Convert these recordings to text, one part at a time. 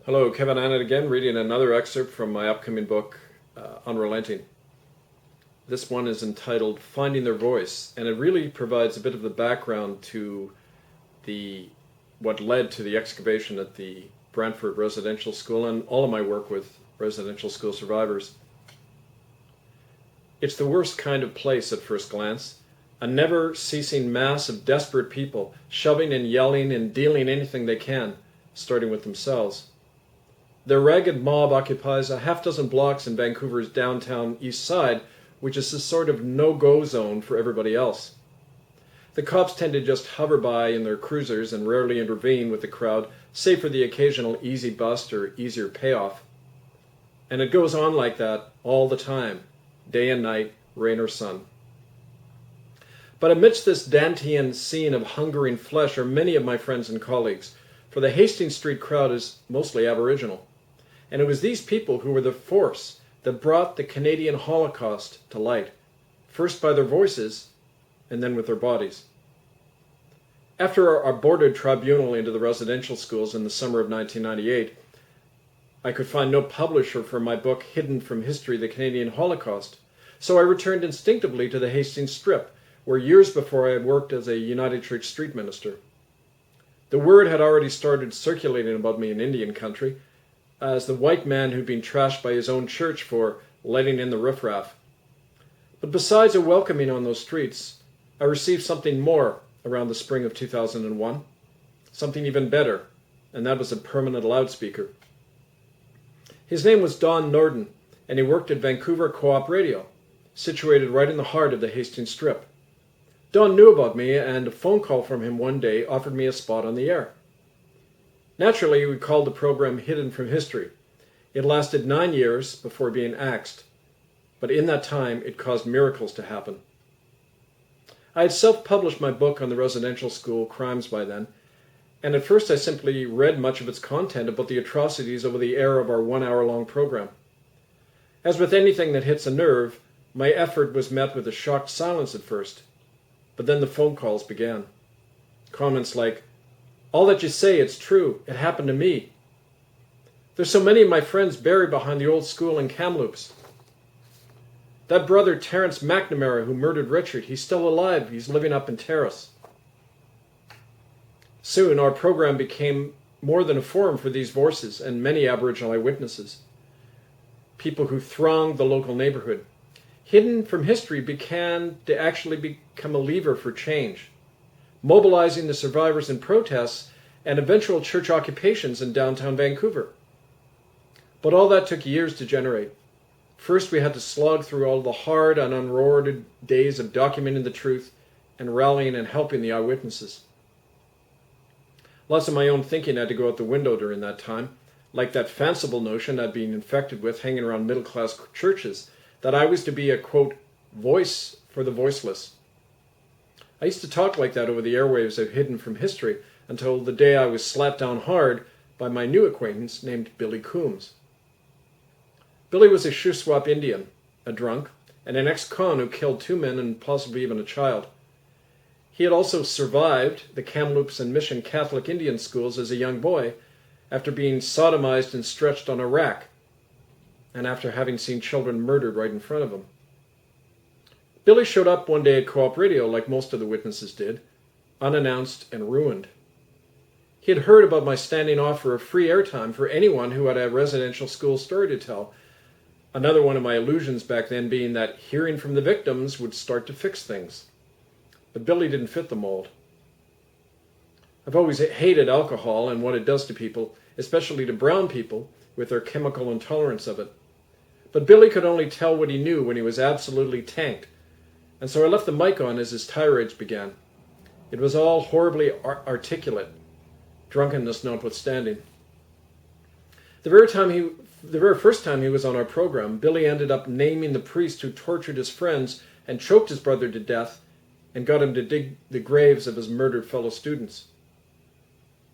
Hello, Kevin Annett again, reading another excerpt from my upcoming book, Unrelenting. This one is entitled Finding Their Voice, and it really provides a bit of the background to what led to the excavation at the Brantford Residential School and all of my work with residential school survivors. It's the worst kind of place at first glance, a never-ceasing mass of desperate people shoving and yelling and dealing anything they can, starting with themselves. Their ragged mob occupies a half-dozen blocks in Vancouver's downtown east side, which is a sort of no-go zone for everybody else. The cops tend to just hover by in their cruisers and rarely intervene with the crowd, save for the occasional easy bust or easier payoff. And it goes on like that all the time, day and night, rain or sun. But amidst this Dantean scene of hungering flesh are many of my friends and colleagues, for the Hastings Street crowd is mostly Aboriginal. And it was these people who were the force that brought the Canadian Holocaust to light, first by their voices and then with their bodies. After our boarded tribunal into the residential schools in the summer of 1998, I could find no publisher for my book Hidden from History, the Canadian Holocaust, so I returned instinctively to the Hastings Strip, where years before I had worked as a United Church street minister. The word had already started circulating about me in Indian country, as the white man who'd been trashed by his own church for letting in the riffraff. But besides a welcoming on those streets, I received something more around the spring of 2001, something even better, and that was a permanent loudspeaker. His name was Don Norden, and he worked at Vancouver Co-op Radio, situated right in the heart of the Hastings Strip. Don knew about me, and a phone call from him one day offered me a spot on the air. Naturally, we called the program Hidden from History. It lasted 9 years before being axed, but in that time it caused miracles to happen. I had self-published my book on the residential school crimes by then, and at first I simply read much of its content about the atrocities over the air of our 1 hour-long program. As with anything that hits a nerve, my effort was met with a shocked silence at first, but then the phone calls began. Comments like, "All that you say, it's true. It happened to me. There's so many of my friends buried behind the old school in Kamloops. That brother Terence McNamara who murdered Richard, he's still alive. He's living up in Terrace." Soon our program became more than a forum for these voices and many Aboriginal eyewitnesses, people who thronged the local neighborhood. Hidden from History began to actually become a lever for change, mobilizing the survivors in protests and eventual church occupations in downtown Vancouver. But all that took years to generate. First, we had to slog through all the hard and unrewarded days of documenting the truth and rallying and helping the eyewitnesses. Lots of my own thinking had to go out the window during that time, like that fanciful notion I'd been infected with hanging around middle-class churches, that I was to be a, quote, voice for the voiceless. I used to talk like that over the airwaves of Hidden from History until the day I was slapped down hard by my new acquaintance named Billy Kums. Billy was a Shuswap Indian, a drunk, and an ex-con who killed 2 men and possibly even a child. He had also survived the Kamloops and Mission Catholic Indian schools as a young boy after being sodomized and stretched on a rack, and after having seen children murdered right in front of him. Billy showed up one day at Co-op Radio like most of the witnesses did, unannounced and ruined. He had heard about my standing offer of free airtime for anyone who had a residential school story to tell, another one of my illusions back then being that hearing from the victims would start to fix things. But Billy didn't fit the mold. I've always hated alcohol and what it does to people, especially to brown people with their chemical intolerance of it. But Billy could only tell what he knew when he was absolutely tanked, and so I left the mic on as his tirades began. It was all horribly articulate, drunkenness notwithstanding. The very first time he was on our program, Billy ended up naming the priest who tortured his friends and choked his brother to death and got him to dig the graves of his murdered fellow students.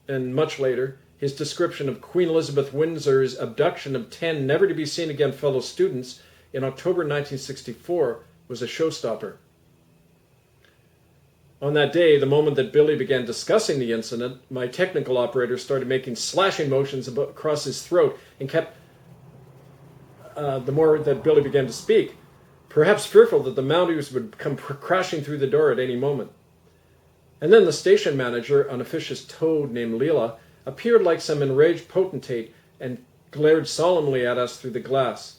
And much later, his description of Queen Elizabeth Windsor's abduction of 10 never-to-be-seen-again fellow students in October 1964 was a showstopper. On that day, the moment that Billy began discussing the incident, my technical operator started making slashing motions across his throat and kept, the more that Billy began to speak, perhaps fearful that the Mounties would come crashing through the door at any moment. And then the station manager, an officious toad named Leela, appeared like some enraged potentate and glared solemnly at us through the glass.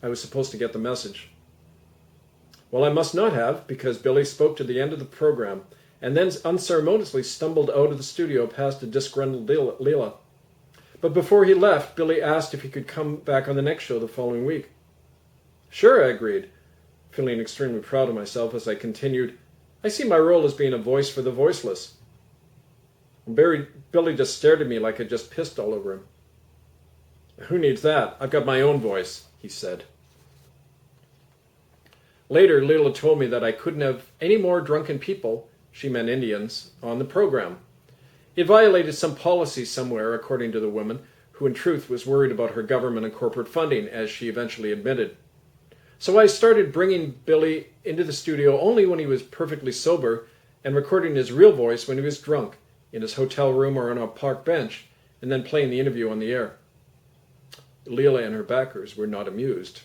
I was supposed to get the message. Well, I must not have, because Billy spoke to the end of the program and then unceremoniously stumbled out of the studio past a disgruntled Leela. But before he left, Billy asked if he could come back on the next show the following week. Sure, I agreed, feeling extremely proud of myself as I continued, I see my role as being a voice for the voiceless. Billy just stared at me like I'd just pissed all over him. Who needs that? I've got my own voice, he said. Later, Leela told me that I couldn't have any more drunken people, she meant Indians, on the program. It violated some policy somewhere, according to the woman, who in truth was worried about her government and corporate funding, as she eventually admitted. So I started bringing Billy into the studio only when he was perfectly sober and recording his real voice when he was drunk, in his hotel room or on a park bench, and then playing the interview on the air. Leela and her backers were not amused.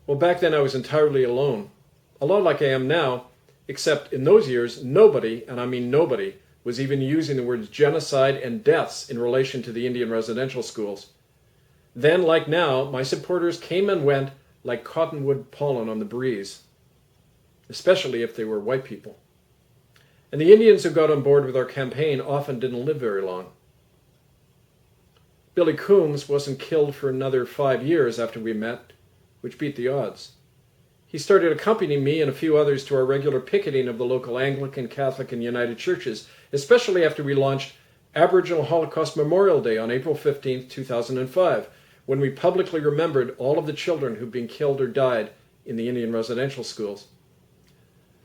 Well, back then I was entirely alone, a lot like I am now, except in those years nobody, and I mean nobody, was even using the words genocide and deaths in relation to the Indian residential schools. Then, like now, my supporters came and went like cottonwood pollen on the breeze, especially if they were white people. And the Indians who got on board with our campaign often didn't live very long. Billy Kums wasn't killed for another 5 years after we met, which beat the odds. He started accompanying me and a few others to our regular picketing of the local Anglican, Catholic, and United churches, especially after we launched Aboriginal Holocaust Memorial Day on April 15, 2005, when we publicly remembered all of the children who'd been killed or died in the Indian residential schools.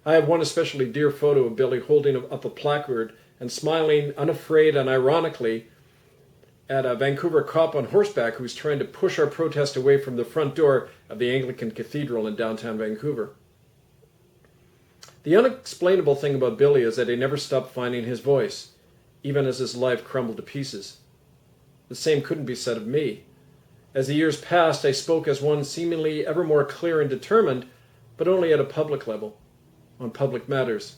I have one especially dear photo of Billy holding up a placard and smiling unafraid and ironically at a Vancouver cop on horseback who was trying to push our protest away from the front door of the Anglican Cathedral in downtown Vancouver. The unexplainable thing about Billy is that he never stopped finding his voice, even as his life crumbled to pieces. The same couldn't be said of me. As the years passed, I spoke as one seemingly ever more clear and determined, but only at a public level, on public matters.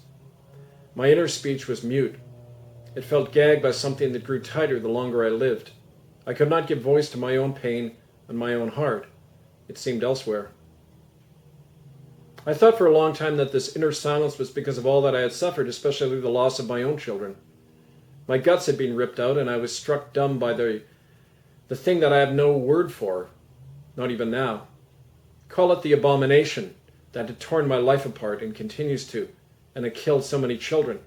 My inner speech was mute. It felt gagged by something that grew tighter the longer I lived. I could not give voice to my own pain and my own heart. It seemed elsewhere. I thought for a long time that this inner silence was because of all that I had suffered, especially the loss of my own children. My guts had been ripped out, and I was struck dumb by the thing that I have no word for, not even now. Call it the abomination that had torn my life apart and continues to, and had killed so many children.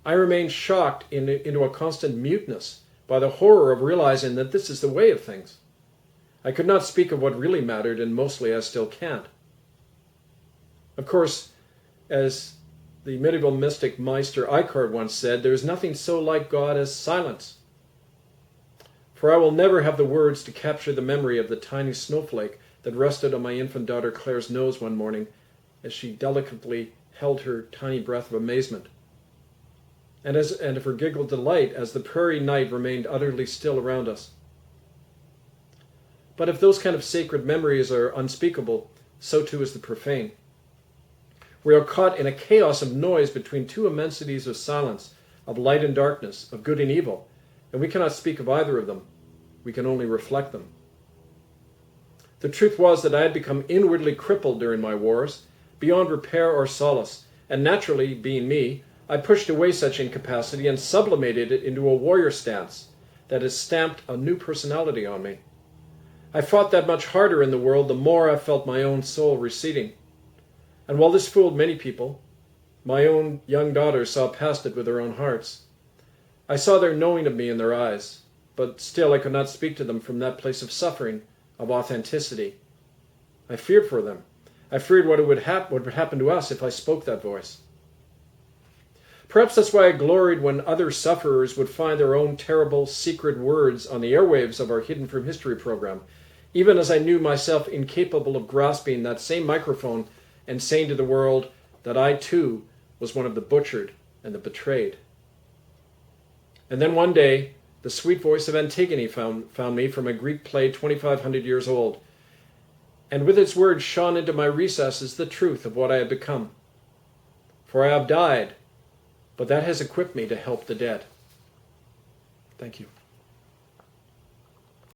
I remained shocked into a constant muteness by the horror of realizing that this is the way of things. I could not speak of what really mattered, and mostly I still can't. Of course, as the medieval mystic Meister Eckhart once said, there is nothing so like God as silence. For I will never have the words to capture the memory of the tiny snowflake that rested on my infant daughter Claire's nose one morning as she delicately held her tiny breath of amazement, and of her giggled delight as the prairie night remained utterly still around us. But if those kind of sacred memories are unspeakable, so too is the profane. We are caught in a chaos of noise between two immensities of silence, of light and darkness, of good and evil, and we cannot speak of either of them. We can only reflect them. The truth was that I had become inwardly crippled during my wars, beyond repair or solace, and naturally, being me, I pushed away such incapacity and sublimated it into a warrior stance that has stamped a new personality on me. I fought that much harder in the world the more I felt my own soul receding. And while this fooled many people, my own young daughters saw past it with their own hearts. I saw their knowing of me in their eyes, but still I could not speak to them from that place of suffering, of authenticity. I feared for them. I feared what would happen to us if I spoke that voice. Perhaps that's why I gloried when other sufferers would find their own terrible, secret words on the airwaves of our Hidden from History program, even as I knew myself incapable of grasping that same microphone and saying to the world, that I too was one of the butchered and the betrayed. And then one day, the sweet voice of Antigone found me from a Greek play 2,500 years old, and with its words shone into my recesses the truth of what I had become. For I have died, but that has equipped me to help the dead. Thank you.